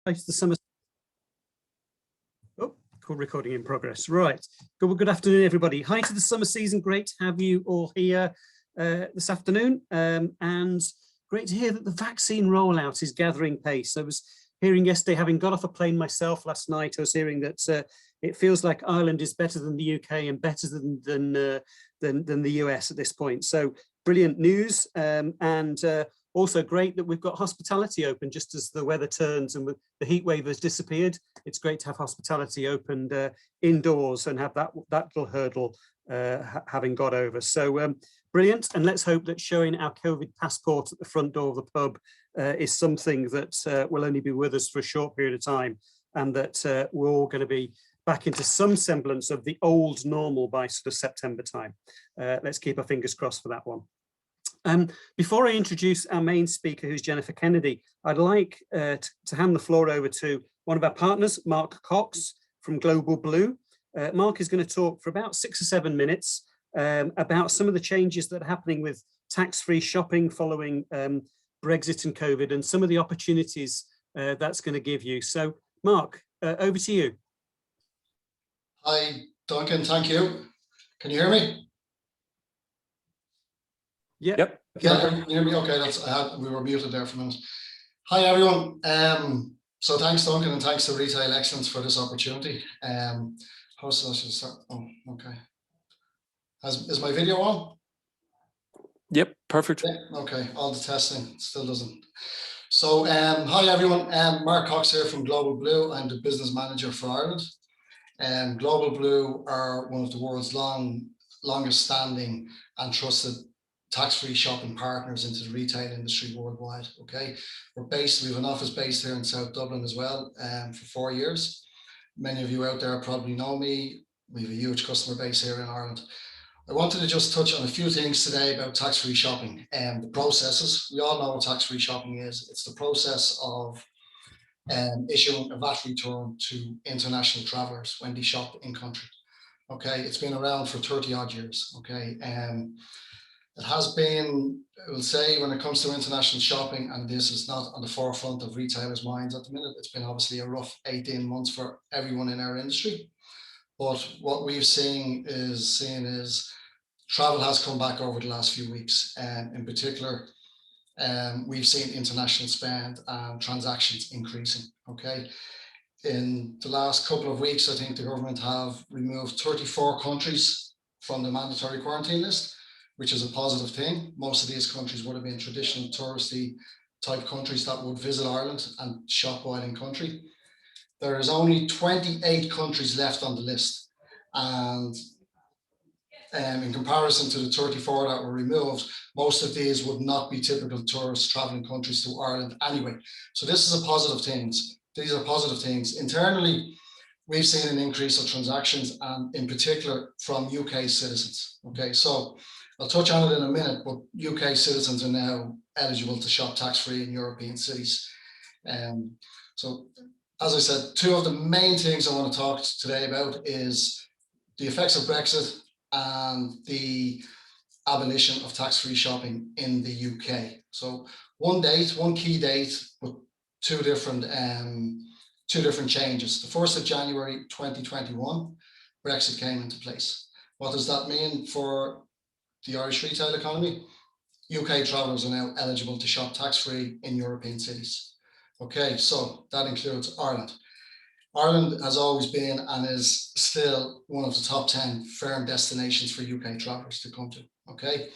Hi to the summer. Oh, call recording in progress. Right. Good afternoon, everybody. Hi to the summer season. Great to have you all here this afternoon. And great to hear that the vaccine rollout is gathering pace. I was hearing yesterday, having got off a plane myself last night, I was hearing that it feels like Ireland is better than the UK and better than the US at this point. So brilliant news, and also great that we've got hospitality open just as the weather turns and the heat wave has disappeared. It's great to have hospitality opened indoors and have that little hurdle having got over. So brilliant, and let's hope that showing our COVID passport at the front door of the pub is something that will only be with us for a short period of time, and that we're all going to be back into some semblance of the old normal by sort of September time. Let's keep our fingers crossed for that one. Before I introduce our main speaker, who's Jennifer Kennedy, I'd like to hand the floor over to one of our partners, Mark Cox from Global Blue. Mark is going to talk for about 6 or 7 minutes about some of the changes that are happening with tax-free shopping following Brexit and COVID, and some of the opportunities that's going to give you. So, Mark, over to you. Hi, Duncan. Thank you. Can you hear me? Yeah. Yep. Yeah, can you hear me? Okay, we were muted there for a minute. Hi, everyone. So thanks, Duncan, and thanks to Retail Excellence for this opportunity. How should I start? Oh, okay. Is my video on? Yep, perfect. Yeah, okay, all the testing still doesn't. So hi, everyone. Mark Cox here from Global Blue. I'm the business manager for Ireland. Global Blue are one of the world's longest standing and trusted tax-free shopping partners into the retail industry worldwide. Okay, we have an office based here in South Dublin as well for 4 years. Many of you out there probably know me. We have a huge customer base here in Ireland. I wanted to just touch on a few things today about tax-free shopping and the processes. We all know what tax-free shopping is. It's the process of issuing a VAT return to international travelers when they shop in country. Okay, it's been around for 30 odd years. Okay, it has been, I will say, when it comes to international shopping, and this is not on the forefront of retailers' minds at the minute, it's been obviously a rough 18 months for everyone in our industry. But what we've seen is travel has come back over the last few weeks, and in particular, we've seen international spend and transactions increasing. Okay, in the last couple of weeks, I think the government have removed 34 countries from the mandatory quarantine list, which is a positive thing. Most of these countries would have been traditional touristy type countries that would visit Ireland and shop while in country. There is only 28 countries left on the list, and in comparison to the 34 that were removed, most of these would not be typical tourist traveling countries to Ireland anyway. So this is a positive thing. These are positive things. Internally, we've seen an increase of transactions, and in particular from UK citizens. Okay, so I'll touch on it in a minute, but UK citizens are now eligible to shop tax-free in European cities. So as I said, two of the main things I want to talk today about is the effects of Brexit and the abolition of tax-free shopping in the UK. So one key date, but two different changes. The 1st of January 2021, Brexit came into place. What does that mean for the Irish retail economy? UK travellers are now eligible to shop tax-free in European cities. Okay, so that includes Ireland. Ireland has always been and is still one of the top 10 firm destinations for UK travellers to come to. Okay,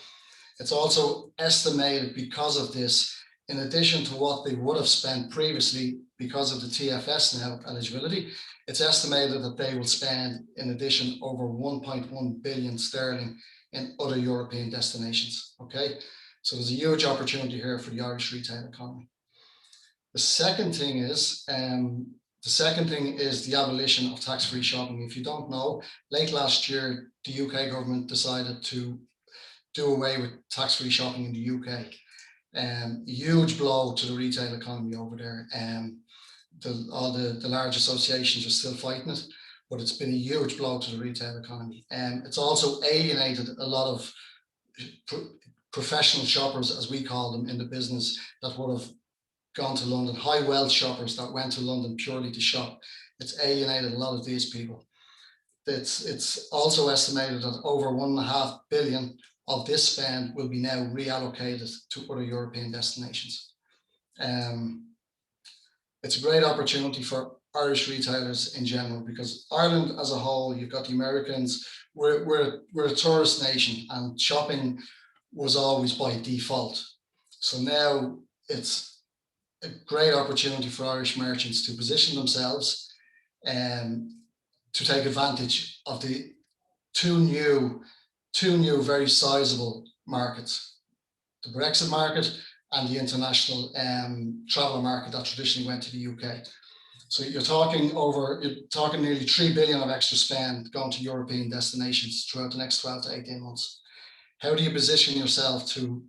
it's also estimated because of this, in addition to what they would have spent previously because of the TFS now eligibility, it's estimated that they will spend in addition over 1.1 billion sterling in other European destinations. Okay, so there's a huge opportunity here for the Irish retail economy. The second thing is the abolition of tax-free shopping. If you don't know, late last year, the UK government decided to do away with tax-free shopping in the UK. A huge blow to the retail economy over there. All the large associations are still fighting it, but it's been a huge blow to the retail economy. It's also alienated a lot of professional shoppers, as we call them in the business, that would have gone to London, high wealth shoppers that went to London purely to shop. It's alienated a lot of these people. It's also estimated that over 1.5 billion of this spend will be now reallocated to other European destinations. It's a great opportunity for Irish retailers in general, because Ireland as a whole, you've got the Americans, we're a tourist nation, and shopping was always by default. So now it's a great opportunity for Irish merchants to position themselves and to take advantage of the two new very sizable markets, the Brexit market and the international travel market that traditionally went to the UK. So you're talking nearly 3 billion of extra spend going to European destinations throughout the next 12 to 18 months. How do you position yourself to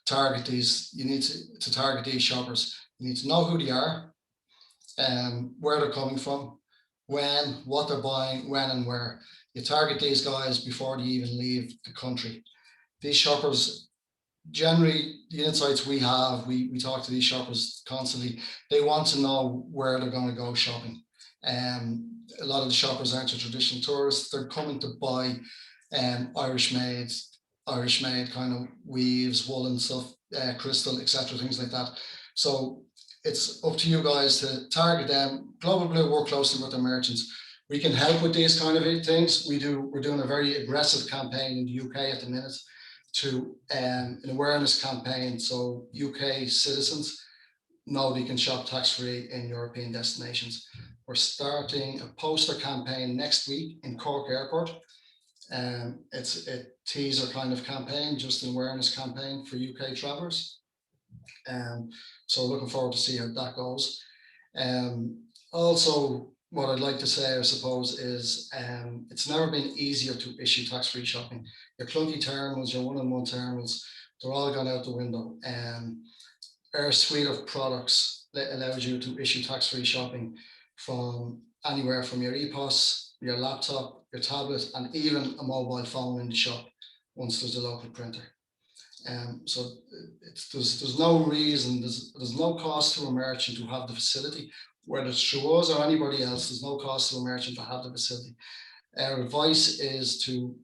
target these? You need to target these shoppers. You need to know who they are, where they're coming from, when, what they're buying, when and where. You target these guys before they even leave the country. These shoppers, generally, the insights we have, we talk to these shoppers constantly. They want to know where they're going to go shopping. A lot of the shoppers aren't your traditional tourists. They're coming to buy Irish made kind of weaves, woolen stuff, crystal, etc., things like that. So it's up to you guys to target them. Global Blue work closely with the merchants. We can help with these kind of things. We're doing a very aggressive campaign in the UK at the minute to an awareness campaign. So UK citizens know they can shop tax-free in European destinations. We're starting a poster campaign next week in Cork Airport. It's a teaser kind of campaign, just an awareness campaign for UK travellers. So looking forward to see how that goes. Also, what I'd like to say, I suppose, is it's never been easier to issue tax-free shopping. Your clunky terminals, your one-on-one terminals, they're all gone out the window. Our suite of products that allows you to issue tax-free shopping from anywhere from your EPOS, your laptop, your tablet, and even a mobile phone in the shop once there's a local printer. So there's no reason, there's no cost to a merchant to have the facility, whether it's through us or anybody else. There's no cost to a merchant to have the facility. Our advice is to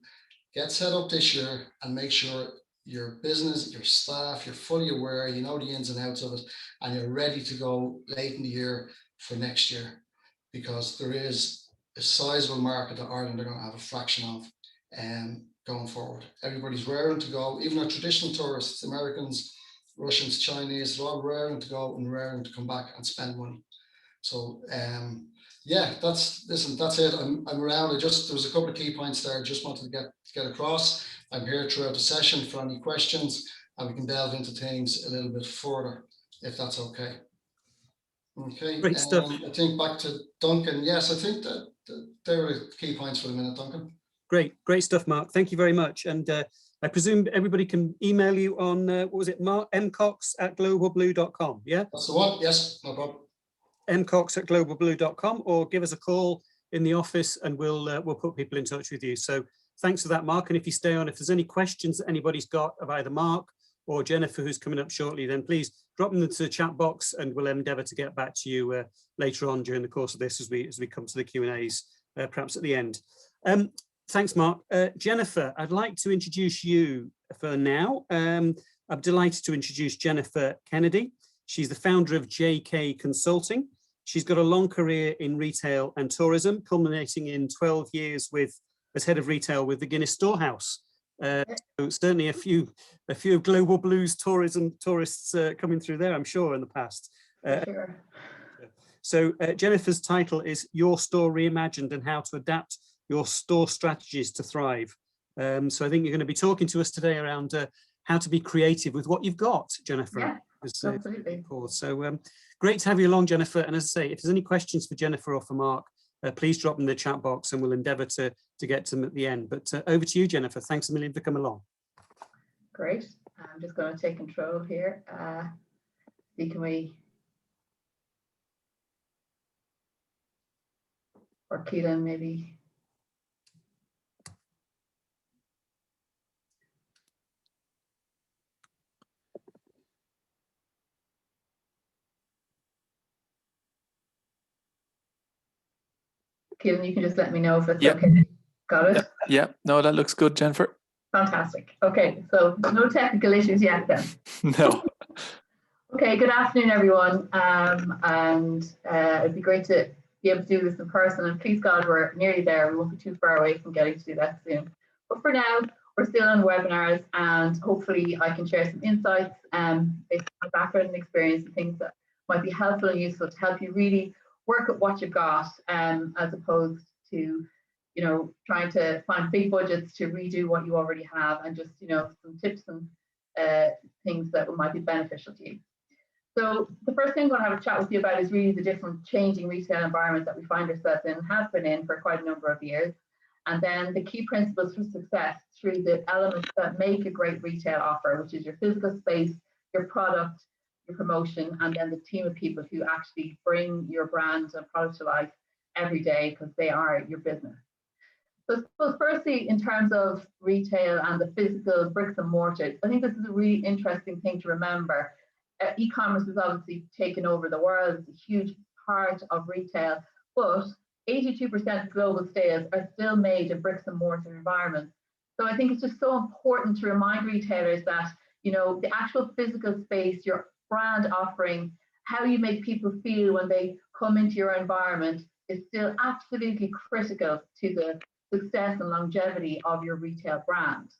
get set up this year and make sure your business, your staff, you're fully aware, you know the ins and outs of it, and you're ready to go late in the year for next year, because there is a sizable market that Ireland are going to have a fraction of going forward. Everybody's raring to go, even our traditional tourists, Americans, Russians, Chinese, they're all raring to go and raring to come back and spend money. So yeah, that's it. I'm around. There was a couple of key points there I just wanted to get across. I'm here throughout the session for any questions, and we can delve into things a little bit further, if that's okay. Okay. Great stuff. I think back to Duncan. Yes, I think that they were the key points for the minute, Duncan. Great stuff, Mark. Thank you very much. And I presume everybody can email you on, what was it, Mark, mcox@globalblue.com, yeah? That's the one, yes, no problem. mcox@globalblue.com, or give us a call in the office and we'll put people in touch with you. So thanks for that, Mark. And if you stay on, if there's any questions that anybody's got of either Mark or Jennifer, who's coming up shortly, then please drop them into the chat box and we'll endeavour to get back to you later on during the course of this as we come to the Q&As, perhaps at the end. Thanks, Mark. Jennifer, I'd like to introduce you for now. I'm delighted to introduce Jennifer Kennedy. She's the founder of JK Consulting. She's got a long career in retail and tourism, culminating in 12 years as head of retail with the Guinness Storehouse. So certainly a few of Global Blue's tourists coming through there, I'm sure, in the past. Sure. So Jennifer's title is Your Store Reimagined and How to Adapt Your Store Strategies to Thrive. So I think you're going to be talking to us today around how to be creative with what you've got, Jennifer. Yeah, absolutely. So great to have you along, Jennifer. And as I say, if there's any questions for Jennifer or for Mark, please drop them in the chat box and we'll endeavour to get to them at the end. But over to you, Jennifer. Thanks a million for coming along. Great. I'm just going to take control here. Can we? Or Keelan, maybe. Keelan, you can just let me know if it's Yep. okay. Got it? Yep. Yeah, no, that looks good, Jennifer. Fantastic. Okay, so no technical issues yet then. No. Okay, good afternoon, everyone. It'd be great to be able to do this in person. And please God, we're nearly there. We won't be too far away from getting to do that soon. But for now, we're still on webinars, and hopefully I can share some insights based on my background and experience and things that might be helpful and useful to help you really work at what you've got, as opposed to, you know, trying to find big budgets to redo what you already have, and just, you know, some tips and things that might be beneficial to you. So the first thing I'm going to have a chat with you about is really the different changing retail environment that we find ourselves in, have been in for quite a number of years. And then the key principles for success through the elements that make a great retail offer, which is your physical space, your product, your promotion, and then the team of people who actually bring your brand and product to life every day, because they are your business. So I suppose firstly, in terms of retail and the physical bricks and mortar, I think this is a really interesting thing to remember. E-commerce has obviously taken over the world. It's a huge part of retail, but 82% of global sales are still made in bricks and mortar environments. So I think it's just so important to remind retailers that, you know, the actual physical space, your brand offering, how you make people feel when they come into your environment is still absolutely critical to the success and longevity of your retail brand.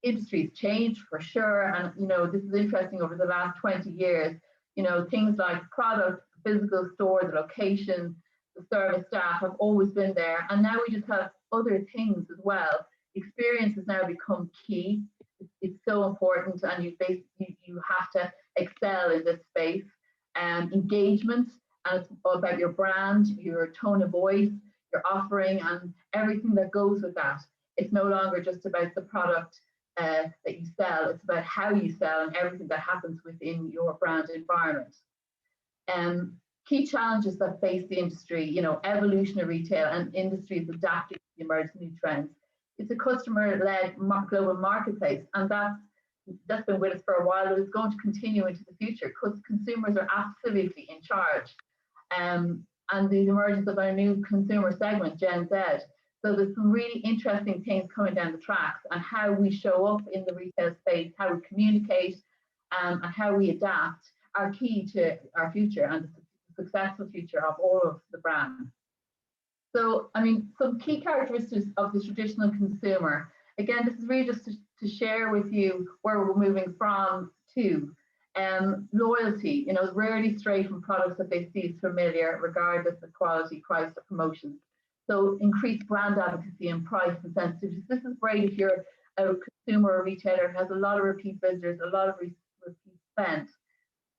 Industries change for sure, and you know, this is interesting. Over the last 20 years, you know, things like product, physical store, the location, the service staff have always been there, and now we just have other things as well. Experience has now become key. It's so important, and you have to excel in this space. Engagement, and it's all about your brand, your tone of voice, your offering, and everything that goes with that. It's no longer just about the product that you sell, it's about how you sell and everything that happens within your brand environment. Key challenges that face the industry, you know, evolution of retail and industries adapting to the emerging new trends. It's a customer-led global marketplace, and that's been with us for a while, and it's going to continue into the future because consumers are absolutely in charge. And the emergence of our new consumer segment, Gen Z. So there's some really interesting things coming down the tracks, and how we show up in the retail space, how we communicate, and how we adapt are key to our future and the successful future of all of the brands. So, I mean, some key characteristics of the traditional consumer. Again, this is really just to share with you where we're moving from to. Loyalty, you know, rarely stray from products that they see as familiar, regardless of quality, price, or promotion. So increased brand advocacy and price and sensitivity. This is great if you're a consumer or retailer who has a lot of repeat visitors, a lot of repeat spend.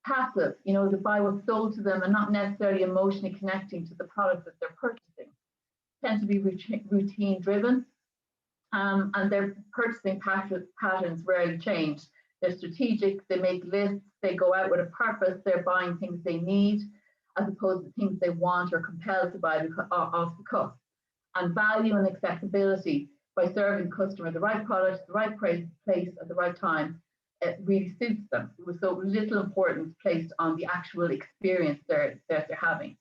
Passive, you know, to buy what's sold to them and not necessarily emotionally connecting to the product that they're purchasing. Tend to be routine driven, and their purchasing patterns rarely change. They're strategic, they make lists, they go out with a purpose, they're buying things they need as opposed to things they want or compelled to buy off the cuff. And value and accessibility, by serving the customer the right product, the right price, place at the right time, it really suits them. With so little importance placed on the actual experience that they're having.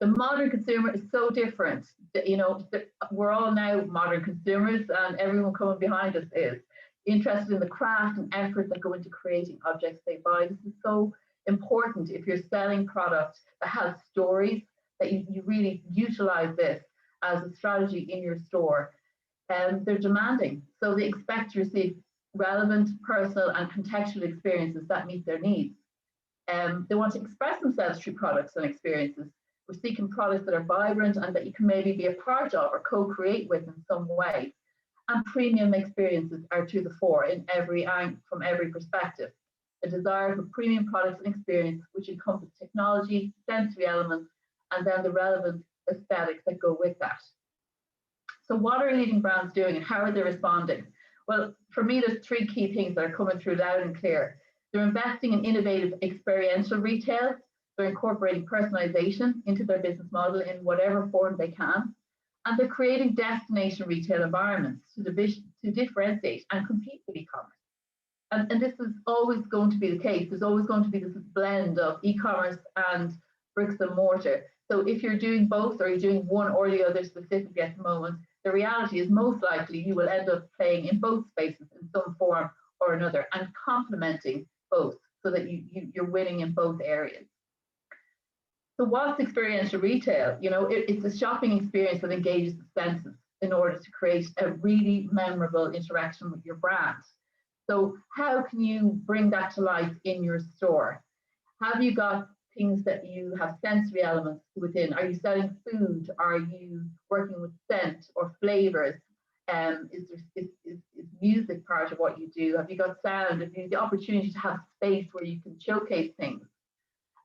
The modern consumer is so different. You know, we're all now modern consumers, and everyone coming behind us is interested in the craft and effort that go into creating objects they buy. This is so important if you're selling products that have stories, that you really utilize this as a strategy in your store. They're demanding, so they expect to receive relevant, personal, and contextual experiences that meet their needs. They want to express themselves through products and experiences. We're seeking products that are vibrant and that you can maybe be a part of or co-create with in some way. And premium experiences are to the fore in from every perspective. A desire for premium products and experience, which encompass technology, sensory elements, and then the relevant aesthetics that go with that. So what are leading brands doing, and how are they responding? Well, for me, there's three key things that are coming through loud and clear. They're investing in innovative experiential retail. They're incorporating personalization into their business model in whatever form they can. And they're creating destination retail environments to differentiate and compete with e-commerce. And this is always going to be the case. There's always going to be this blend of e-commerce and bricks and mortar. So if you're doing both or you're doing one or the other specifically at the moment, the reality is most likely you will end up playing in both spaces in some form or another and complementing both so that you're winning in both areas. So what's experiential retail? You know, it's a shopping experience that engages the senses in order to create a really memorable interaction with your brand. So how can you bring that to life in your store? Have you got things that you have sensory elements within? Are you selling food? Are you working with scent or flavors? Is music part of what you do? Have you got sound? Have you the opportunity to have space where you can showcase things?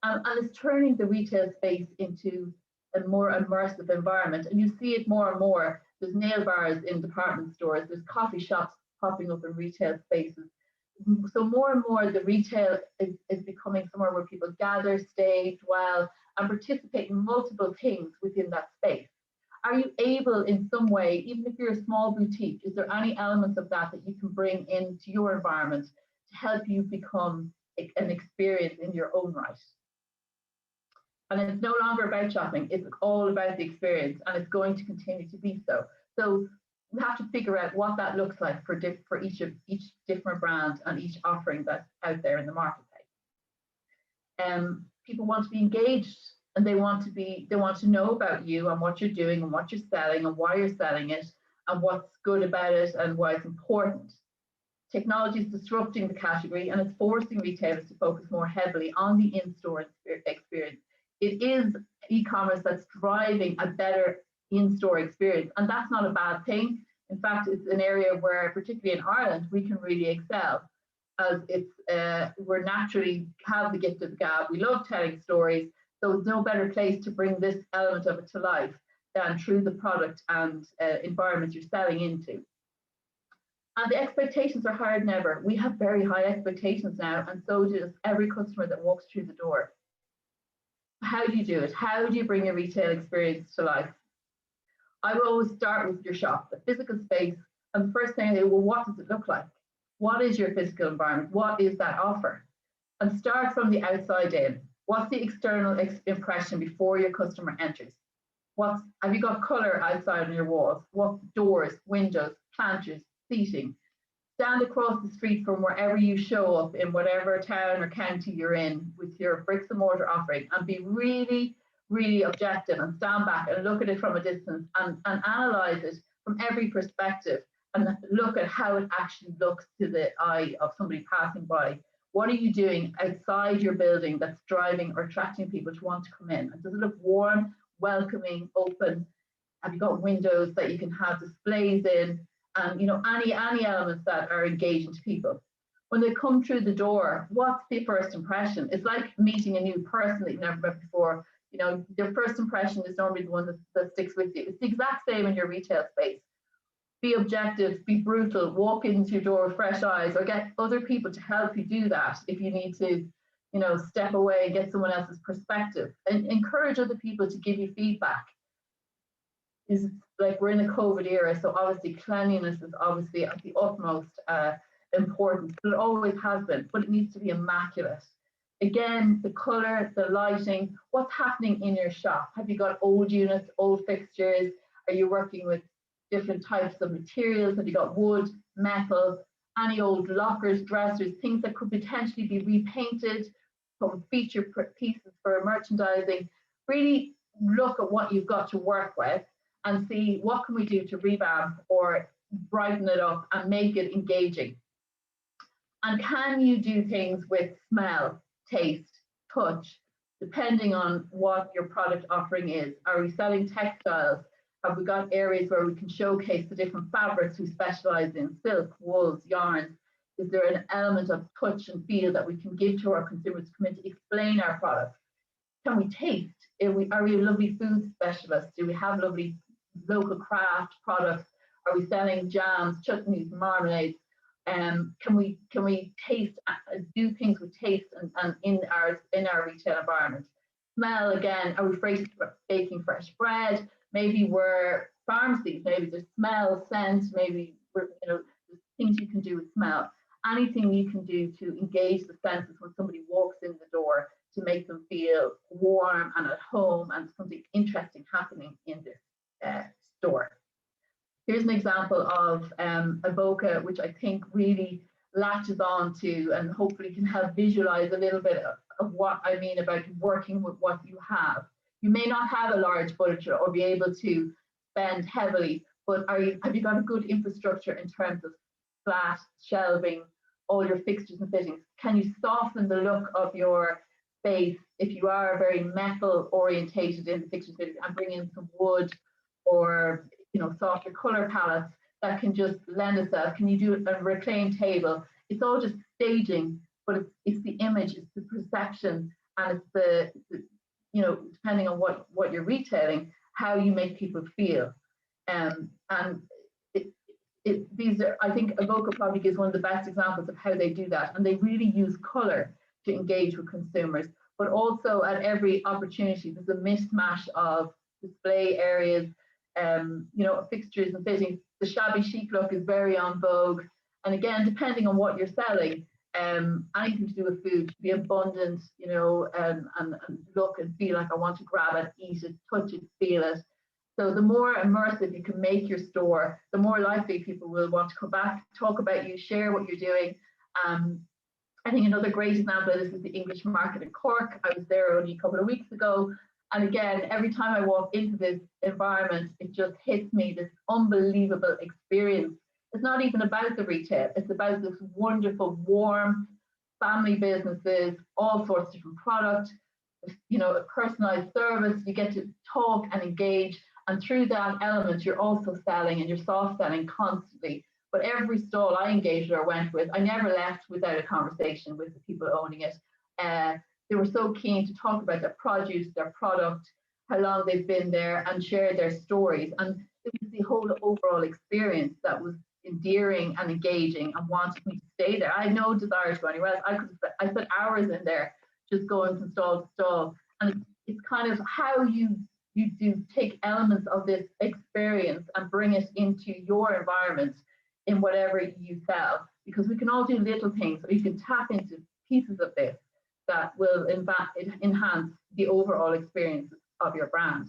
And it's turning the retail space into a more immersive environment. And you see it more and more. There's nail bars in department stores. There's coffee shops popping up in retail spaces. So more and more the retail is becoming somewhere where people gather, stay, dwell, and participate in multiple things within that space. Are you able in some way, even if you're a small boutique, is there any elements of that that you can bring into your environment to help you become an experience in your own right? And it's no longer about shopping, it's all about the experience, and it's going to continue to be so. So we have to figure out what that looks like for each different brand and each offering that's out there in the marketplace. People want to be engaged, and they want to know about you and what you're doing and what you're selling and why you're selling it and what's good about it and why it's important. Technology is disrupting the category, and it's forcing retailers to focus more heavily on the in-store experience. It is e-commerce that's driving a better in-store experience, and that's not a bad thing. In fact, it's an area where, particularly in Ireland, we can really excel, as we're naturally have the gift of the gab. We love telling stories, so there's no better place to bring this element of it to life than through the product and environment you're selling into. And the expectations are higher than ever. We have very high expectations now, and so does every customer that walks through the door. How do you do it? How do you bring a retail experience to life? I would always start with your shop, the physical space, and the first thing I say, well, what does it look like? What is your physical environment? What is that offer? And start from the outside in. What's the external impression before your customer enters? Have you got colour outside on your walls? What doors, windows, planters, seating? Stand across the street from wherever you show up in whatever town or county you're in with your bricks and mortar offering, and be really, really objective and stand back and look at it from a distance and analyse it from every perspective and look at how it actually looks to the eye of somebody passing by. What are you doing outside your building that's driving or attracting people to want to come in? And does it look warm, welcoming, open? Have you got windows that you can have displays in? And any elements that are engaging to people. When they come through the door, what's the first impression? It's like meeting a new person that you've never met before. Their first impression is normally the one that sticks with you. It's the exact same in your retail space. Be objective, be brutal, walk into your door with fresh eyes, or get other people to help you do that if you need to, step away and get someone else's perspective. And encourage other people to give you feedback. Is like we're in a COVID era, so obviously cleanliness is obviously at the utmost importance, but it always has been, but it needs to be immaculate. Again, the colour, the lighting, what's happening in your shop? Have you got old units, old fixtures? Are you working with different types of materials? Have you got wood, metal, any old lockers, dressers, things that could potentially be repainted, some feature pieces for merchandising? Really look at what you've got to work with and see what can we do to revamp or brighten it up and make it engaging. And can you do things with smell, taste, touch, depending on what your product offering is? Are we selling textiles? Have we got areas where we can showcase the different fabrics we specialize in, silk, wools, yarns? Is there an element of touch and feel that we can give to our consumers to come in to explain our products? Can we taste? Are we lovely food specialists? Do we have lovely local craft products? Are we selling jams, chutneys, marmalades? Can we taste, do things with taste and in our retail environment? Smell, again, are we baking fresh bread? Maybe we're pharmacies, maybe there's smell, scent, maybe there's things you can do with smell. Anything you can do to engage the senses when somebody walks in the door to make them feel warm and at home and something interesting happening in this store. Here's an example of Evoca, which I think really latches on to and hopefully can help visualize a little bit of what I mean about working with what you have. You may not have a large budget or be able to spend heavily, but have you got a good infrastructure in terms of flat shelving, all your fixtures and fittings? Can you soften the look of your space if you are very metal orientated in the fixtures and fittings, and bring in some wood or softer color palettes that can just lend itself? Can you do a reclaimed table? It's all just staging, but it's the image, it's the perception, and it's the depending on what you're retailing, how you make people feel. And these are, I think Evoca probably gives one of the best examples of how they do that, and they really use color to engage with consumers. But also at every opportunity, there's a mismatch of display areas, fixtures and fittings. The shabby chic look is very on vogue, and again, depending on what you're selling, anything to do with food should be abundant, and look and feel like I want to grab it, eat it, touch it, feel it. So the more immersive you can make your store, the more likely people will want to come back, talk about you, share what you're doing. I think another great example of this is the English market in Cork. I was there only a couple of weeks ago. And again, every time I walk into this environment, it just hits me, this unbelievable experience. It's not even about the retail. It's about this wonderful, warm family businesses, all sorts of different products, a personalized service. You get to talk and engage. And through that element, you're also selling, and you're soft selling constantly. But every stall I engaged or went with, I never left without a conversation with the people owning it. They were so keen to talk about their produce, their product, how long they've been there, and share their stories. And it was the whole overall experience that was endearing and engaging and wanted me to stay there. I had no desire to go anywhere else. I spent hours in there just going from stall to stall. And it's kind of how you do take elements of this experience and bring it into your environment in whatever you sell, because we can all do little things, or you can tap into pieces of this that will in fact enhance the overall experience of your brand.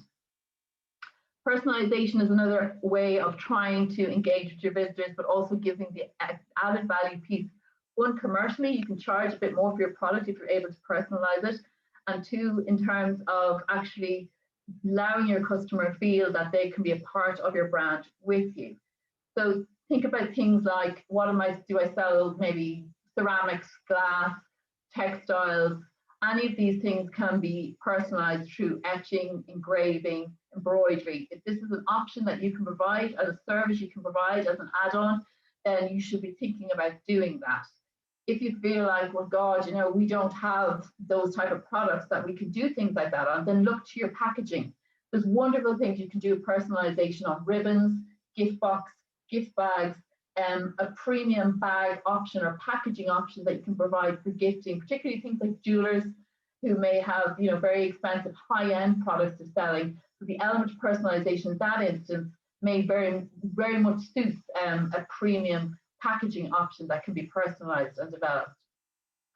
Personalization is another way of trying to engage with your visitors, but also giving the added value piece. One, commercially, you can charge a bit more for your product if you're able to personalize it. And two, in terms of actually allowing your customer to feel that they can be a part of your brand with you. So think about things like, do I sell maybe ceramics, glass, textiles? Any of these things can be personalized through etching, engraving, embroidery. If this is an option that you can provide as a service, you can provide as an add-on, then you should be thinking about doing that. If you feel like, well, God, we don't have those type of products that we can do things like that on, then look to your packaging. There's wonderful things you can do personalization on ribbons, gift box, gift bags, a premium bag option or packaging option that you can provide for gifting, particularly things like jewelers who may have, very expensive high-end products they're selling. So the element of personalization in that instance may very, very much suit a premium packaging option that can be personalized and developed.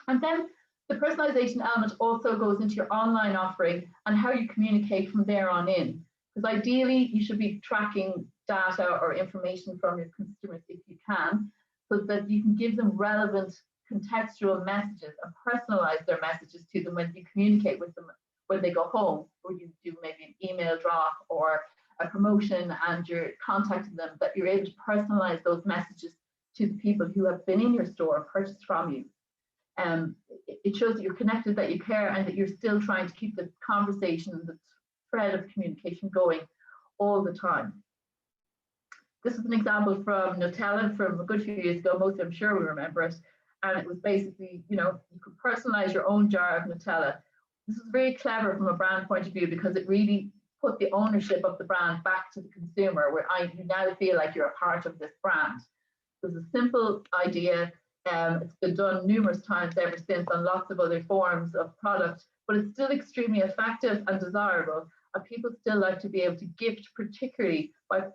And then the personalization element also goes into your online offering and how you communicate from there on in. Because ideally, you should be tracking data or information from your consumers if you can, so that you can give them relevant contextual messages and personalize their messages to them when you communicate with them when they go home, or you do maybe an email drop or a promotion and you're contacting them, that you're able to personalize those messages to the people who have been in your store and purchased from you. It shows that you're connected, that you care, and that you're still trying to keep the conversation and the thread of communication going all the time. This is an example from Nutella from a good few years ago. Most of I'm sure we remember it. And it was basically, you could personalize your own jar of Nutella. This is very clever from a brand point of view, because it really put the ownership of the brand back to the consumer, where you now feel like you're a part of this brand. It was a simple idea. It's been done numerous times ever since on lots of other forms of product, but it's still extremely effective and desirable. And people still like to be able to gift, particularly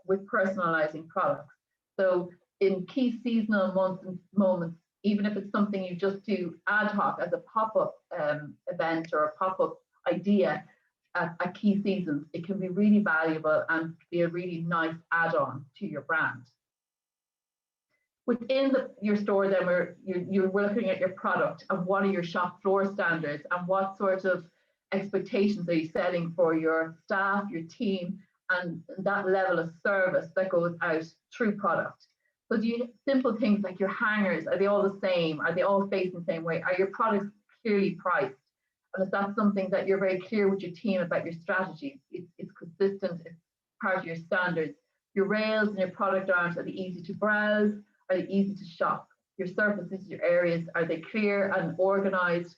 with personalizing products. So in key seasonal months and moments, even if it's something you just do ad hoc as a pop-up event or a pop-up idea at key seasons, it can be really valuable and be a really nice add-on to your brand. Within your store, then you're looking at your product and what are your shop floor standards and what sort of expectations are you setting for your staff, your team, and that level of service that goes out through product. So do you simple things like your hangers, are they all the same? Are they all facing the same way? Are your products clearly priced? And if that's something that you're very clear with your team about your strategy, it's consistent, it's part of your standards. Your rails and your product arms, are they easy to browse? Are they easy to shop? Your surfaces, your areas, are they clear and organized?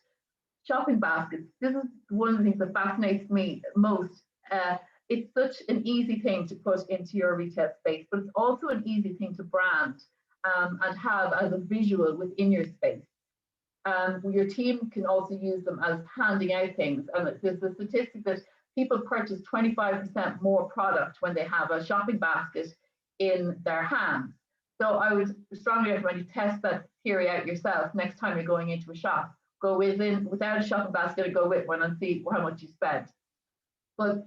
Shopping baskets, this is one of the things that fascinates me most. It's such an easy thing to put into your retail space, but it's also an easy thing to brand and have as a visual within your space. Your team can also use them as handing out things. And there's a statistic that people purchase 25% more product when they have a shopping basket in their hands. So I would strongly recommend you test that theory out yourself next time you're going into a shop. Go without a shopping basket and go with one and see how much you spend. But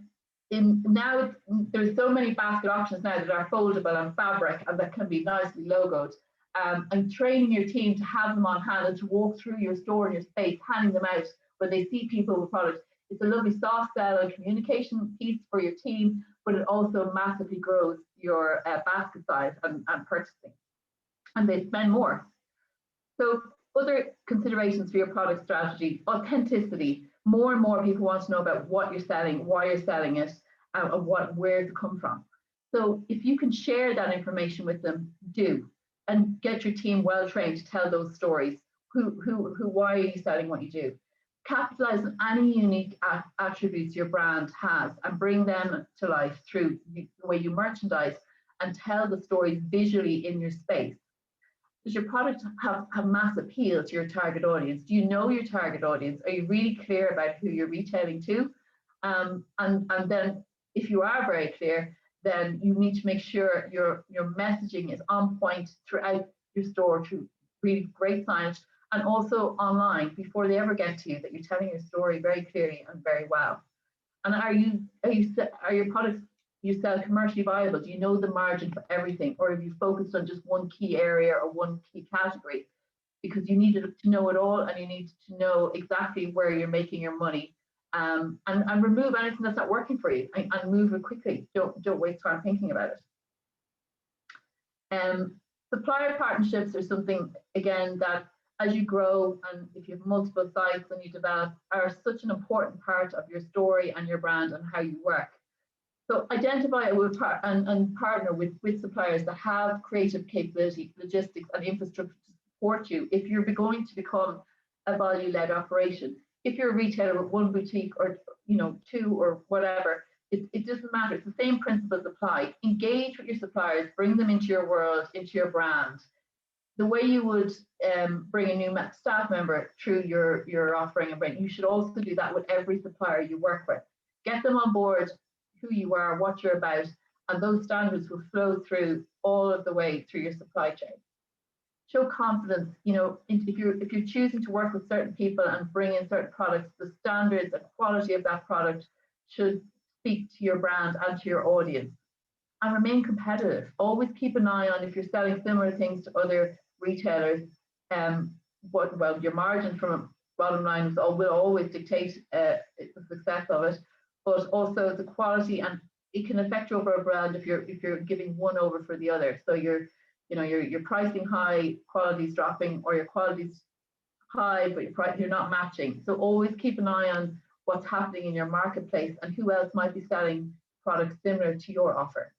there's so many basket options now that are foldable and fabric and that can be nicely logoed. And training your team to have them on hand and to walk through your store and your space, handing them out when they see people with products. It's a lovely soft sell and communication piece for your team, but it also massively grows your basket size and purchasing. And they spend more. So other considerations for your product strategy: authenticity. More and more people want to know about what you're selling, why you're selling it, and where it come from. So if you can share that information with them, do, and get your team well trained to tell those stories. Why are you selling what you do? Capitalize on any unique attributes your brand has and bring them to life through the way you merchandise and tell the stories visually in your space. Does your product have mass appeal to your target audience? Do you know your target audience? Are you really clear about who you're retailing to? And then if you are very clear, then you need to make sure your messaging is on point throughout your store through really great signage and also online before they ever get to you, that you're telling your story very clearly and very well. And are your products you sell commercially viable? Do you know the margin for everything, or have you focused on just one key area or one key category? Because you need to know it all, and you need to know exactly where you're making your money, and remove anything that's not working for you and move it quickly. Don't waste time thinking about it. Supplier partnerships are something, again, that as you grow and if you have multiple sites and you develop, are such an important part of your story and your brand and how you work. So identify and partner with suppliers that have creative capability, logistics and infrastructure to support you if you're going to become a value-led operation. If you're a retailer with one boutique or two or whatever, it doesn't matter. It's the same principles apply. Engage with your suppliers, bring them into your world, into your brand. The way you would bring a new staff member through your offering and brand, you should also do that with every supplier you work with. Get them on board, who you are, what you're about, and those standards will flow through all of the way through your supply chain. Show confidence. If you're choosing to work with certain people and bring in certain products, the standards and quality of that product should speak to your brand and to your audience. And remain competitive. Always keep an eye on if you're selling similar things to other retailers. Your margin from a bottom line will always dictate the success of it, but also the quality, and it can affect you over a brand if you're giving one over for the other. So you're pricing high, quality's dropping, or your quality's high but you're not matching. So always keep an eye on what's happening in your marketplace and who else might be selling products similar to your offer.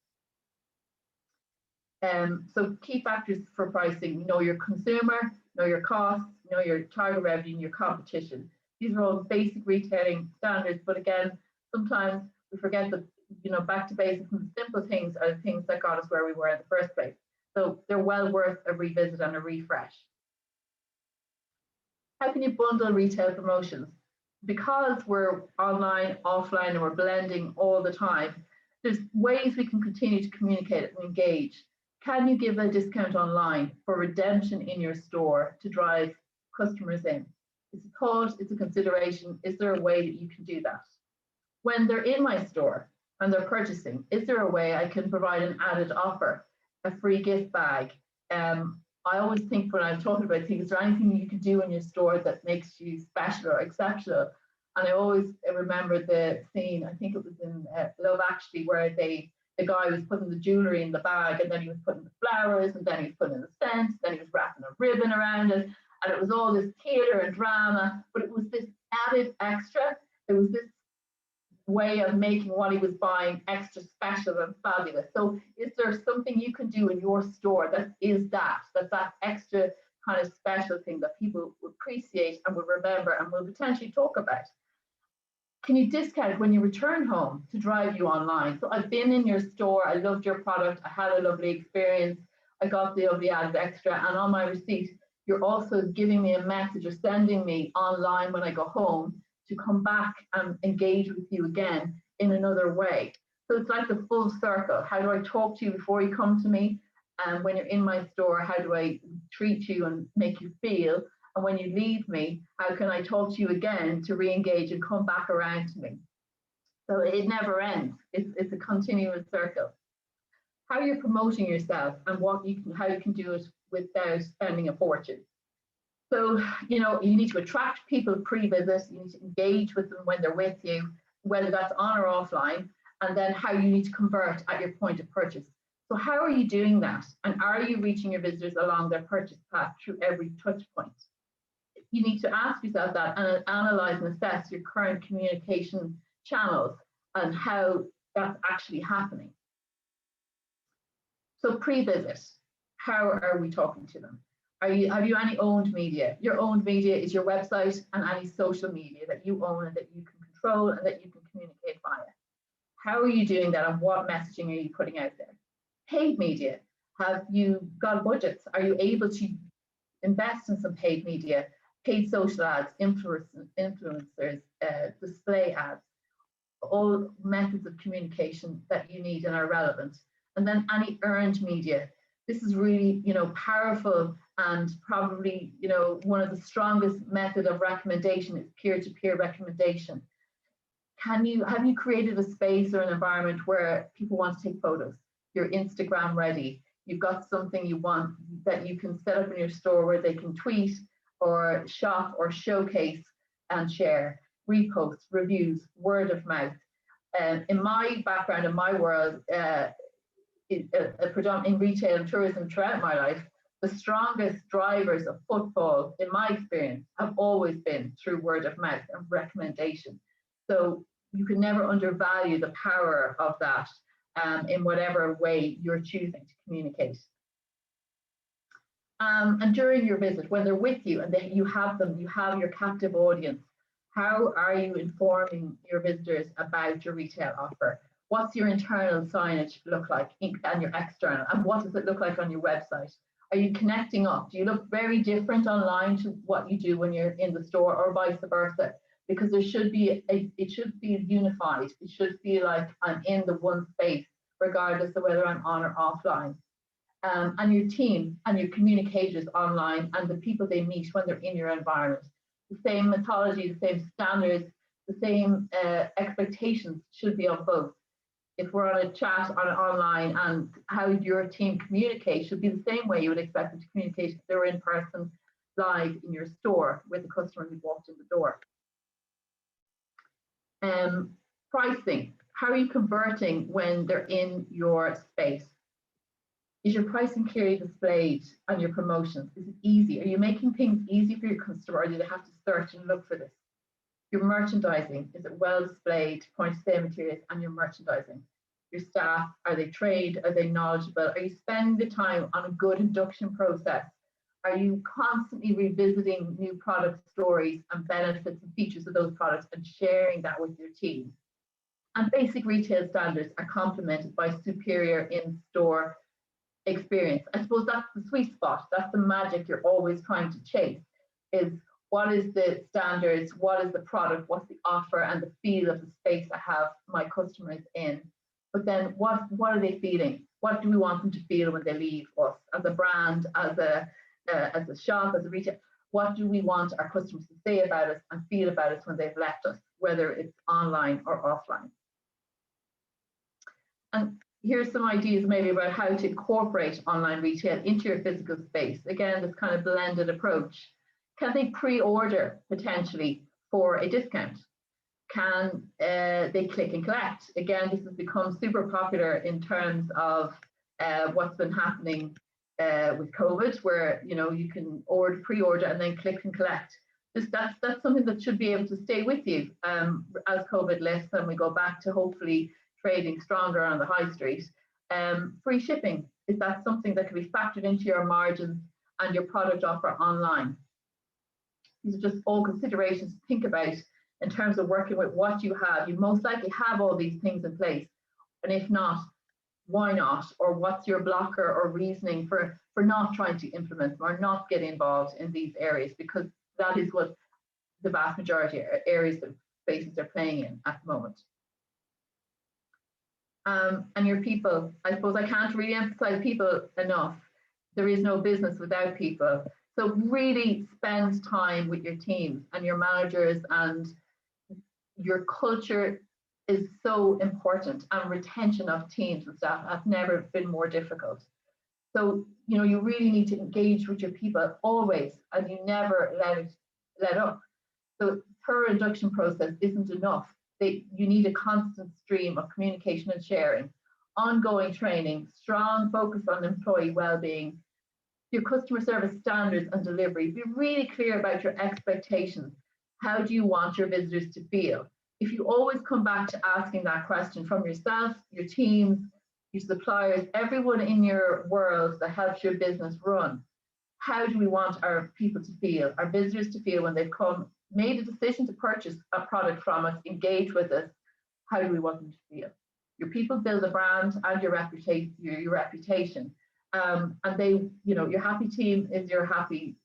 So key factors for pricing: know your consumer, know your costs, know your target revenue, and your competition. These are all basic retailing standards, but again, sometimes we forget that back to basics, and the simple things are the things that got us where we were in the first place. So they're well worth a revisit and a refresh. How can you bundle retail promotions? Because we're online, offline, and we're blending all the time, there's ways we can continue to communicate and engage. Can you give a discount online for redemption in your store to drive customers in? It's a thought, it's a consideration. Is there a way that you can do that? When they're in my store and they're purchasing, is there a way I can provide an added offer, a free gift bag? I always think when I'm talking about things, is there anything you can do in your store that makes you special or exceptional? And I always remember the scene, I think it was in Love Actually, where the guy was putting the jewellery in the bag, and then he was putting the flowers, and then he was putting the scent, then he was wrapping a ribbon around it, and it was all this theatre and drama, but it was this added extra. It was this way of making what he was buying extra special and fabulous. So is there something you can do in your store that is that extra kind of special thing that people will appreciate and will remember and will potentially talk about? Can you discount when you return home to drive you online? So I've been in your store, I loved your product, I had a lovely experience, I got the lovely added extra, and on my receipt, you're also giving me a message or sending me online when I go home to come back and engage with you again in another way. So it's like the full circle. How do I talk to you before you come to me? And when you're in my store, how do I treat you and make you feel? And when you leave me, how can I talk to you again to re-engage and come back around to me? So it never ends. It's a continuous circle. How you're promoting yourself and how you can do it without spending a fortune. So, you need to attract people pre-visit, you need to engage with them when they're with you, whether that's on or offline, and then how you need to convert at your point of purchase. So how are you doing that? And are you reaching your visitors along their purchase path through every touch point? You need to ask yourself that and analyze and assess your current communication channels and how that's actually happening. So pre-visit, how are we talking to them? Have you any owned media? Your owned media is your website and any social media that you own and that you can control and that you can communicate via. How are you doing that and what messaging are you putting out there? Paid media, have you got budgets? Are you able to invest in some paid media, paid social ads, influencers, display ads, all methods of communication that you need and are relevant? And then any earned media. This is really, powerful and probably, one of the strongest method of recommendation is peer-to-peer recommendation. Have you created a space or an environment where people want to take photos? You're Instagram ready. You've got something you want that you can set up in your store where they can tweet or shop or showcase and share, repost, reviews, word of mouth. In my background, in my world, predominantly in retail and tourism throughout my life, the strongest drivers of footfall, in my experience, have always been through word of mouth and recommendation. So you can never undervalue the power of that in whatever way you're choosing to communicate. And during your visit, when they're with you and you have your captive audience, how are you informing your visitors about your retail offer? What's your internal signage look like and your external? And what does it look like on your website? Are you connecting up? Do you look very different online to what you do when you're in the store, or vice versa? Because it should be unified. It should feel like I'm in the one space, regardless of whether I'm on or offline. And your team and your communicators online and the people they meet when they're in your environment. The same mythology, the same standards, the same expectations should be on both. If we're on a chat online, and how your team communicates should be the same way you would expect them to communicate if they were in person live in your store with the customer who walked in the door. Pricing, how are you converting when they're in your space? Is your pricing clearly displayed on your promotions? Is it easy? Are you making things easy for your customer, or do they have to search and look for this? Your merchandising, is it well displayed, point of sale materials and your merchandising? Your staff, are they trained? Are they knowledgeable? Are you spending the time on a good induction process? Are you constantly revisiting new product stories and benefits and features of those products and sharing that with your team? And basic retail standards are complemented by superior in-store experience. I suppose that's the sweet spot. That's the magic you're always trying to chase, is what is the standards, what is the product, what's the offer and the feel of the space I have my customers in, but then what are they feeling? What do we want them to feel when they leave us as a brand, as a shop, as a retail? What do we want our customers to say about us and feel about us when they've left us, whether it's online or offline? And here's some ideas maybe about how to incorporate online retail into your physical space. Again, this kind of blended approach. Can they pre-order potentially for a discount? Can they click and collect? Again, this has become super popular in terms of what's been happening with COVID, where you can pre-order and then click and collect. That's something that should be able to stay with you as COVID lifts and we go back to hopefully trading stronger on the high street. Free shipping, is that something that can be factored into your margins and your product offer online? These are just all considerations to think about in terms of working with what you have. You most likely have all these things in place, and if not, why not? Or what's your blocker or reasoning for not trying to implement them or not get involved in these areas, because that is what the vast majority of areas of spaces are playing in at the moment. And your people, I suppose I can't really emphasize people enough. There is no business without people. So really spend time with your teams and your managers, and your culture is so important, and retention of teams and staff has never been more difficult. So, you really need to engage with your people always, and you never let up. So per induction process isn't enough. You need a constant stream of communication and sharing, ongoing training, strong focus on employee well-being, your customer service standards and delivery. Be really clear about your expectations. How do you want your visitors to feel? If you always come back to asking that question from yourself, your teams, your suppliers, everyone in your world that helps your business run, how do we want our people to feel, our visitors to feel when they've made a decision to purchase a product from us, engage with us? How do we want them to feel? Your people build a brand and your reputation. And your happy team is your happy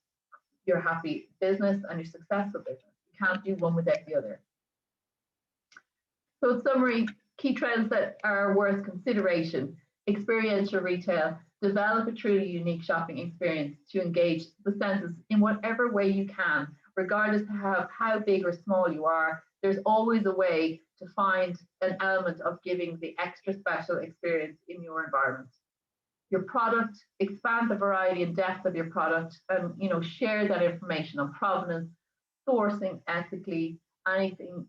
business and your successful business. You can't do one without the other. So in summary, key trends that are worth consideration: experiential retail, develop a truly unique shopping experience to engage the senses in whatever way you can, regardless of how big or small you are. There's always a way to find an element of giving the extra special experience in your environment. Your product, expand the variety and depth of your product, and share that information on provenance, sourcing ethically, anything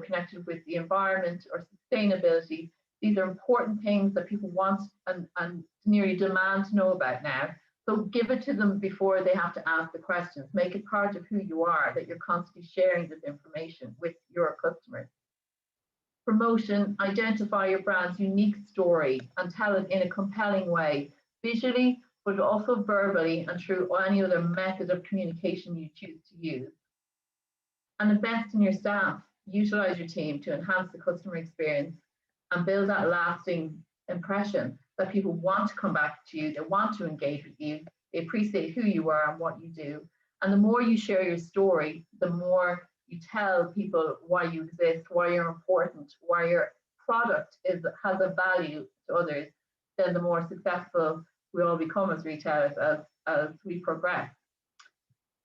connected with the environment or sustainability. These are important things that people want and nearly demand to know about now. So give it to them before they have to ask the questions. Make it part of who you are, that you're constantly sharing this information with your customers. Promotion, identify your brand's unique story and tell it in a compelling way, visually, but also verbally and through any other method of communication you choose to use. And invest in your staff. Utilize your team to enhance the customer experience and build that lasting impression that people want to come back to you, they want to engage with you, they appreciate who you are and what you do. And the more you share your story, the more you tell people why you exist, why you're important, why your product has a value to others, then the more successful we all become as retailers as we progress.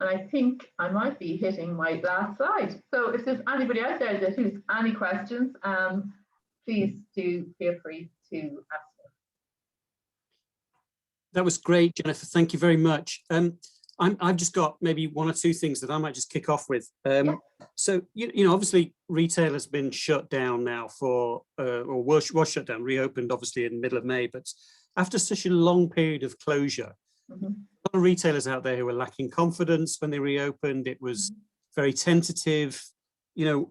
And I think I might be hitting my last slide. So if there's anybody out there that has any questions, please do feel free to ask them. That was great, Jennifer. Thank you very much. I've just got maybe one or two things that I might just kick off with. So, obviously retail has been shut down now or was shut down, reopened obviously in the middle of May, but after such a long period of closure, a lot of retailers out there who were lacking confidence when they reopened. It was very tentative. Who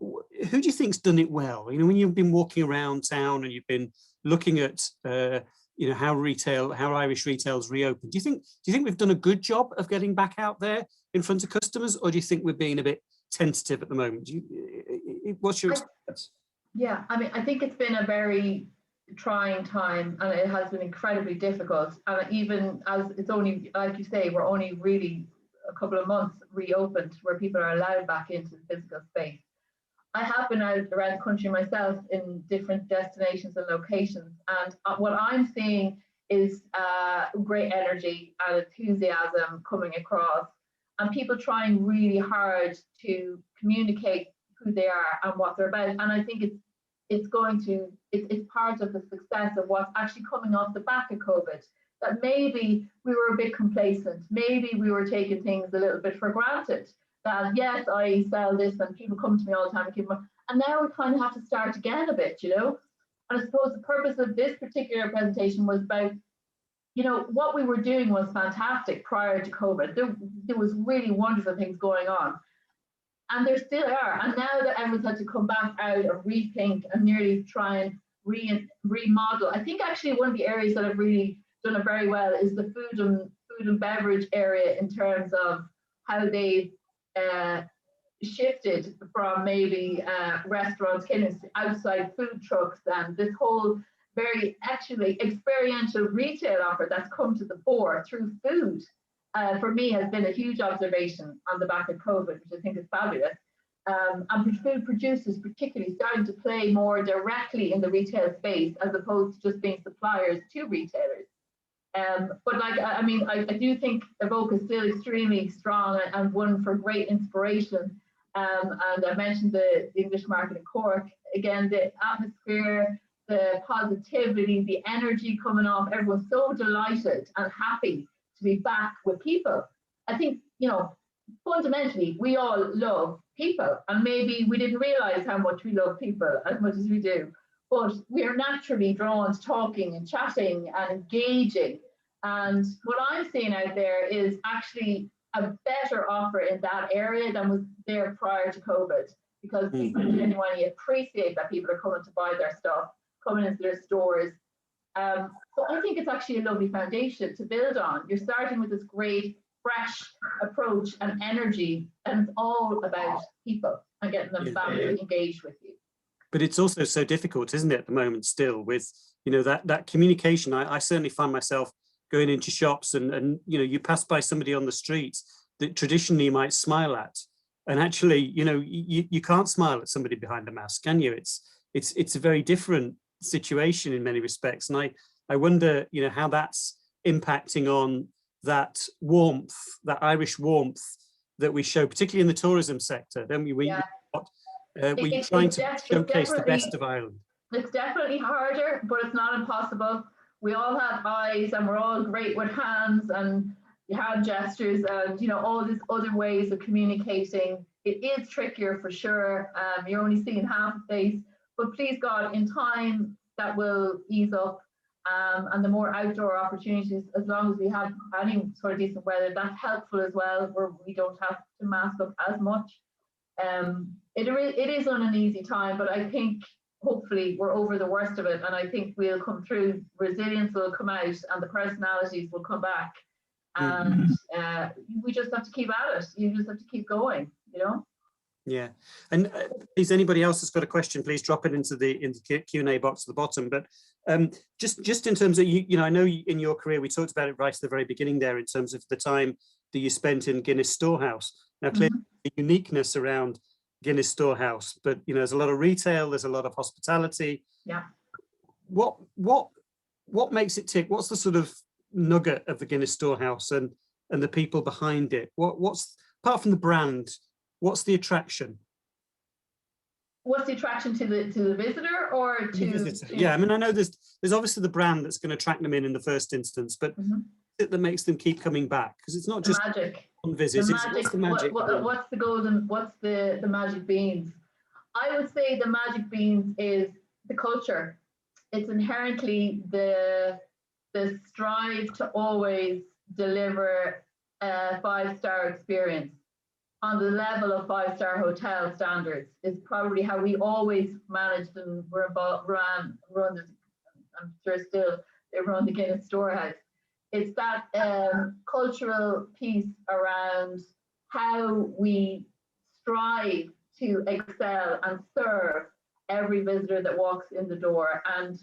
do you think's done it well? When you've been walking around town and you've been looking at how Irish retail's reopened, do you think we've done a good job of getting back out there in front of customers, or do you think we're being a bit tentative at the moment? What's your experience? Yeah, I think it's been a very trying time, and it has been incredibly difficult. And even as it's only, like you say, we're only really a couple of months reopened where people are allowed back into the physical space. I have been out around the country myself in different destinations and locations, and what I'm seeing is great energy and enthusiasm coming across, and people trying really hard to communicate who they are and what they're about. And I think it's part of the success of what's actually coming off the back of COVID. That maybe we were a bit complacent, maybe we were taking things a little bit for granted. That yes, I sell this and people come to me all the time and now we kind of have to start again a bit, you know. And I suppose the purpose of this particular presentation was about, you know, what we were doing was fantastic prior to COVID. There was really wonderful things going on. And there still are. And now that everyone's had to come back out and rethink and nearly try and remodel, I think actually one of the areas that have really done it very well is the food and beverage area, in terms of how they've shifted from maybe restaurants, kitchens, outside food trucks, and this whole very actually experiential retail offer that's come to the fore through food. For me, has been a huge observation on the back of COVID, which I think is fabulous. And food producers particularly starting to play more directly in the retail space as opposed to just being suppliers to retailers. But like, I mean, I do think Evoke is still extremely strong and one for great inspiration. And I mentioned the English market in Cork. Again, the atmosphere, the positivity, the energy coming off, everyone's so delighted and happy to be back with people. I think, you know, fundamentally, we all love people, and maybe we didn't realize how much we love people as much as we do, but we are naturally drawn to talking and chatting and engaging. And what I'm seeing out there is actually a better offer in that area than was there prior to COVID, because people genuinely appreciate that people are coming to buy their stuff, coming into their stores. So I think it's actually a lovely foundation to build on. You're starting with this great, fresh approach and energy, and it's all about people and getting them back to engage with you. But it's also so difficult, isn't it, at the moment still, with, you know, that communication. I certainly find myself going into shops and you know, you pass by somebody on the street that traditionally you might smile at, and actually, you know, you can't smile at somebody behind a mask, can you? It's a very different situation in many respects, and I wonder, you know, how that's impacting on that warmth, that Irish warmth that we show, particularly in the tourism sector. Then we're trying to showcase the best of Ireland. It's definitely harder, but it's not impossible. We all have eyes, and we're all great with hands and hand gestures, and, you know, all these other ways of communicating. It is trickier for sure. You're only seeing half a face, but please God, in time that will ease up, and the more outdoor opportunities, as long as we have any sort of decent weather, that's helpful as well, where we don't have to mask up as much. It is on an easy time, but I think hopefully we're over the worst of it, and I think we'll come through. Resilience will come out, and the personalities will come back, and we just have to keep at it. You just have to keep going, you know. Yeah, and please, anybody else that's got a question, please drop it into the Q&A box at the bottom. But just in terms of, you know, I know in your career, we talked about it right at the very beginning there, in terms of the time that you spent in Guinness Storehouse. Now, clearly, the uniqueness around Guinness Storehouse, but, you know, there's a lot of retail, there's a lot of hospitality. Yeah. What makes it tick? What's the sort of nugget of the Guinness Storehouse and the people behind it? What's, apart from the brand, what's the attraction? What's the attraction to the visitor or to the visitor? Yeah, I mean, I know there's obviously the brand that's going to attract them in the first instance, but that makes them keep coming back, because it's not just magic. On visits, what's the magic? What's the golden? What's the magic beans? I would say the magic beans is the culture. It's inherently the strive to always deliver a 5-star experience on the level of 5-star hotel standards, is probably how we always managed and were run. I'm sure still they run the Guinness Storehouse. It's that cultural piece around how we strive to excel and serve every visitor that walks in the door, and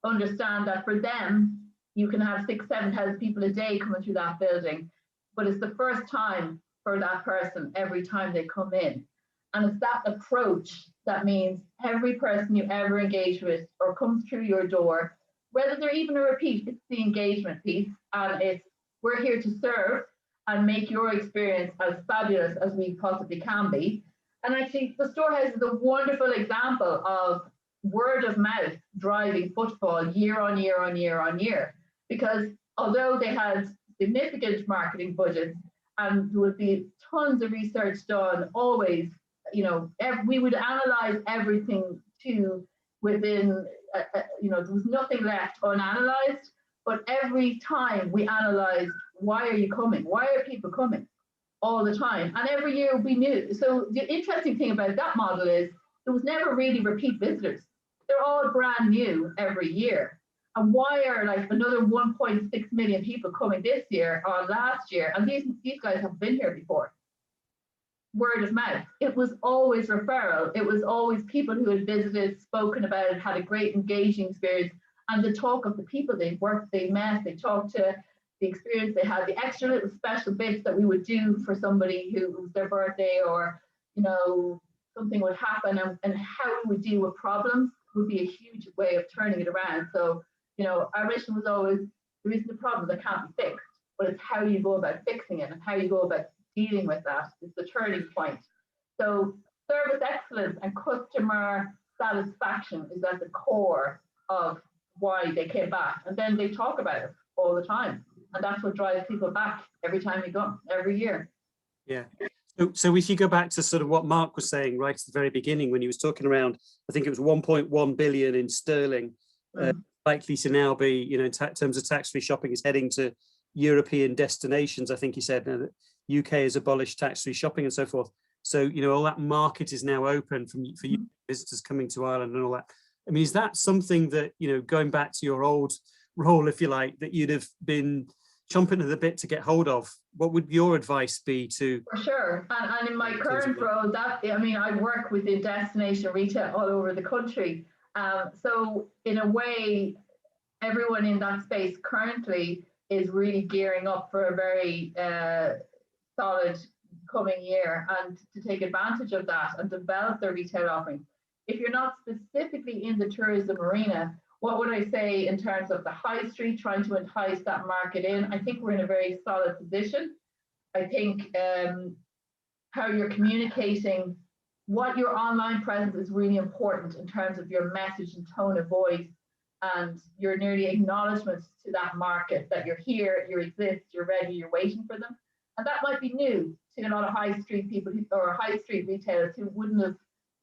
understand that for them, you can have 6,000-7,000 people a day coming through that building, but it's the first time for that person every time they come in. And it's that approach that means every person you ever engage with or comes through your door, whether they're even a repeat, it's the engagement piece, and it's we're here to serve and make your experience as fabulous as we possibly can be. And actually, the Storehouse is a wonderful example of word of mouth driving footfall year on year on year on year. Because although they had significant marketing budgets and there would be tons of research done, always, you know, we would analyze everything to within, there was nothing left unanalyzed. But every time we analyzed, why are you coming? Why are people coming? All the time. And every year we knew. So the interesting thing about that model is there was never really repeat visitors. They're all brand new every year. And why are like another 1.6 million people coming this year or last year? And these guys have been here before. Word of mouth. It was always referral. It was always people who had visited, spoken about it, had a great engaging experience. And the talk of the people they worked, they met, they talked to, the experience they had, the extra little special bits that we would do for somebody who was their birthday, or, you know, something would happen, and how we would deal with problems would be a huge way of turning it around. So, you know, our mission was always, there isn't a problem that can't be fixed, but it's how you go about fixing it and how you go about dealing with that is the turning point. So service excellence and customer satisfaction is at the core of why they came back, and then they talk about it all the time, and that's what drives people back every time we go, every year. Yeah. So if you go back to sort of what Mark was saying right at the very beginning when he was talking around, I think it was 1.1 billion in sterling, likely to now be, you know, in terms of tax-free shopping, is heading to European destinations. I think he said that UK has abolished tax-free shopping and so forth. So, you know, all that market is now open for you visitors coming to Ireland and all that. I mean, is that something that, you know, going back to your old role, if you like, that you'd have been chomping at the bit to get hold of? What would your advice be to? For sure. And in my current role, I mean, I work within destination retail all over the country. So in a way, everyone in that space currently is really gearing up for a very solid coming year, and to take advantage of that and develop their retail offerings. If you're not specifically in the tourism arena, what would I say in terms of the high street, trying to entice that market in? I think we're in a very solid position. I think how you're communicating, what your online presence is really important in terms of your message and tone of voice, and your nearly acknowledgement to that market that you're here, you exist, you're ready, you're waiting for them. And that might be new to a lot of high street people or high street retailers who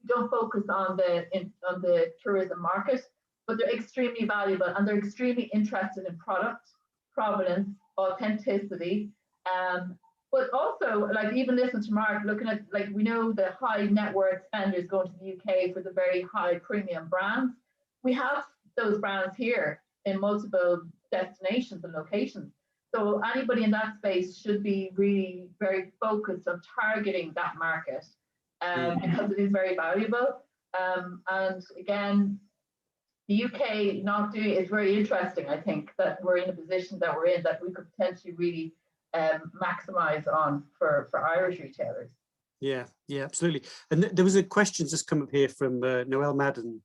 don't focus on the tourism market, but they're extremely valuable and they're extremely interested in product, provenance, authenticity. But also, like, even listening to Mark, looking at, like, we know the high net worth spenders going to the UK for the very high premium brands. We have those brands here in multiple destinations and locations. So anybody in that space should be really very focused on targeting that market because it is very valuable. And again, the UK not doing it is very interesting. I think that we're in a position that we're in that we could potentially really maximize on for Irish retailers. Yeah, absolutely. And there was a question just come up here from Noel Madden.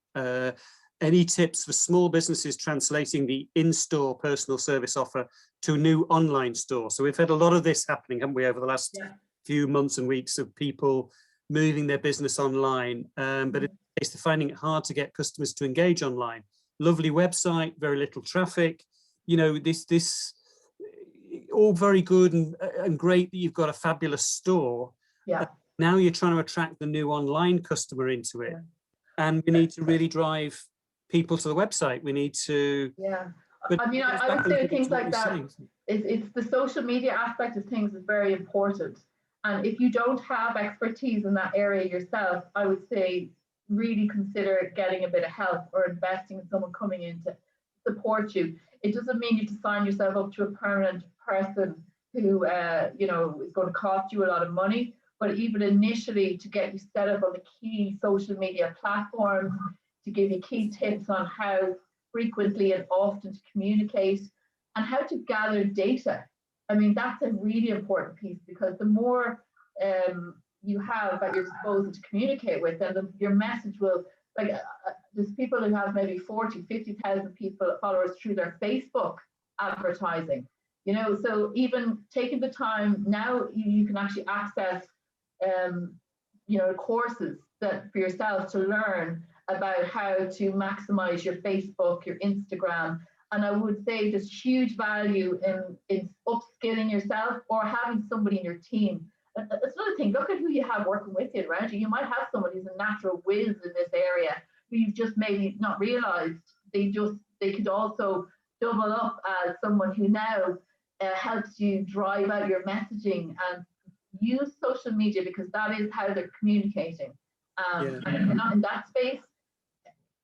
Any tips for small businesses translating the in-store personal service offer to a new online store? So we've had a lot of this happening, haven't we, over the last few months and weeks, of people moving their business online, but in case they're finding it hard to get customers to engage online. Lovely website, very little traffic. You know, this all very good and great that you've got a fabulous store. Yeah. Now you're trying to attract the new online customer into it, and we need to really drive people to the website. We need to. Yeah. I mean, I would say things like that. It's the social media aspect of things is very important. And if you don't have expertise in that area yourself, I would say really consider getting a bit of help or investing in someone coming in to support you. It doesn't mean you have to sign yourself up to a permanent person who, you know, is going to cost you a lot of money. But even initially, to get you set up on the key social media platforms, to give you key tips on how frequently and often to communicate and how to gather data. I mean, that's a really important piece, because the more you have at your disposal to communicate with, and your message will, like, there's people who have maybe 40, 50,000 people, followers through their Facebook advertising, you know, so even taking the time now, you can actually access, you know, courses that for yourself to learn about how to maximize your Facebook, your Instagram. And I would say there's huge value in upskilling yourself or having somebody in your team. That's another thing, look at who you have working with you around you. You might have somebody who's a natural whiz in this area who you've just maybe not realized. They could also double up as someone who now helps you drive out your messaging and use social media, because that is how they're communicating. And if you're not in that space,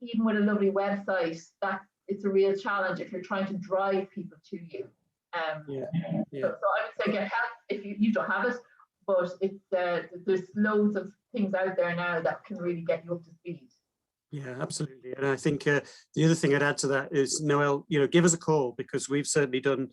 even with a lovely website, that it's a real challenge if you're trying to drive people to you. So I would say get help if you don't have it, but it's there's loads of things out there now that can really get you up to speed. Yeah, absolutely. And I think the other thing I'd add to that is, Noelle, you know, give us a call, because we've certainly done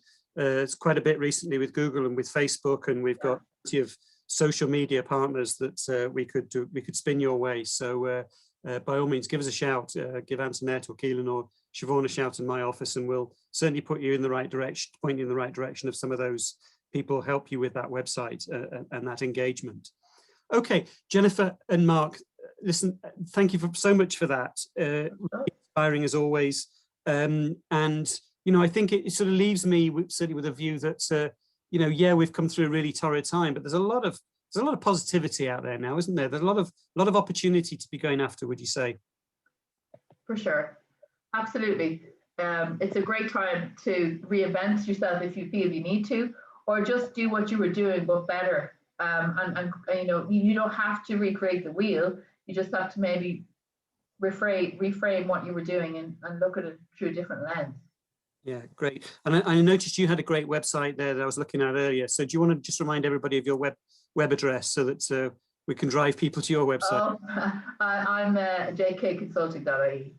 quite a bit recently with Google and with Facebook, and we've got plenty of social media partners that we could spin your way. So by all means, give us a shout, give Antoinette or Keelan or Siobhan a shout in my office, and we'll certainly put you in the right direction, point you in the right direction of some of those people, help you with that website and that engagement. Okay, Jennifer and Mark, listen, thank you so much for that. Inspiring as always. And, you know, I think it sort of leaves me certainly with a view that, you know, yeah, we've come through a really torrid time, but there's a lot of positivity out there now, isn't there? There's a lot of opportunity to be going after, would you say? For sure, absolutely. It's a great time to reinvent yourself if you feel you need to, or just do what you were doing but better. And you know, you don't have to recreate the wheel. You just have to maybe reframe what you were doing and look at it through a different lens. Yeah, great. And I noticed you had a great website there that I was looking at earlier. So do you want to just remind everybody of your web address so that we can drive people to your website? Oh, I'm jkconsulting.ie.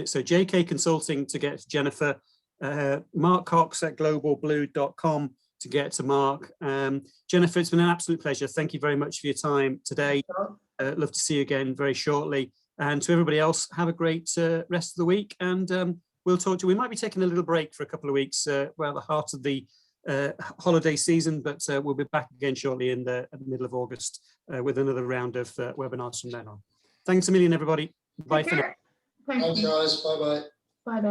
So JK Consulting to get to Jennifer, Mark Cox at globalblue.com to get to Mark. Jennifer, it's been an absolute pleasure. Thank you very much for your time today. Love to see you again very shortly. And to everybody else, have a great rest of the week. And we'll talk to you. We might be taking a little break for a couple of weeks. We're at the heart of the holiday season, but we'll be back again shortly at the middle of August with another round of webinars from then on. Thanks a million, everybody. Bye for now. Thanks, guys. Bye-bye. Bye-bye.